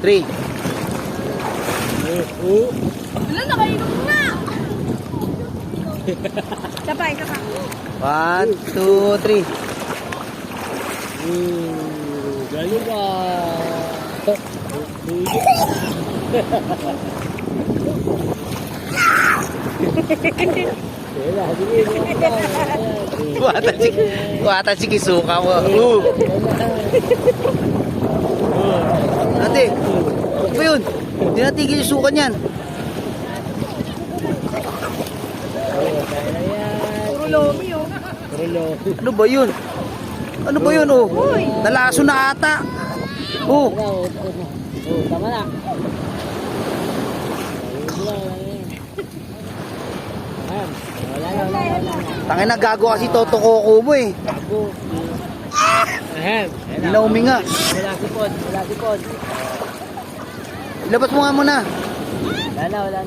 3. Wala, nakainom na! Sabay, sabay. 1, 2, 3. Galing ka. Kuwatan si Kisuka mo. Ate, ano ba yun? Hindi natigil yung suka niyan. Puro lomi, oh. Ano ba yun? Ano ba yun, oh? Nalaso na ata. Oh. Tama na. Tangin na, gago kasi Toto Coco mo eh. Hindi na huminga. Wala sipon. Ilabas mo nga muna. Wala na.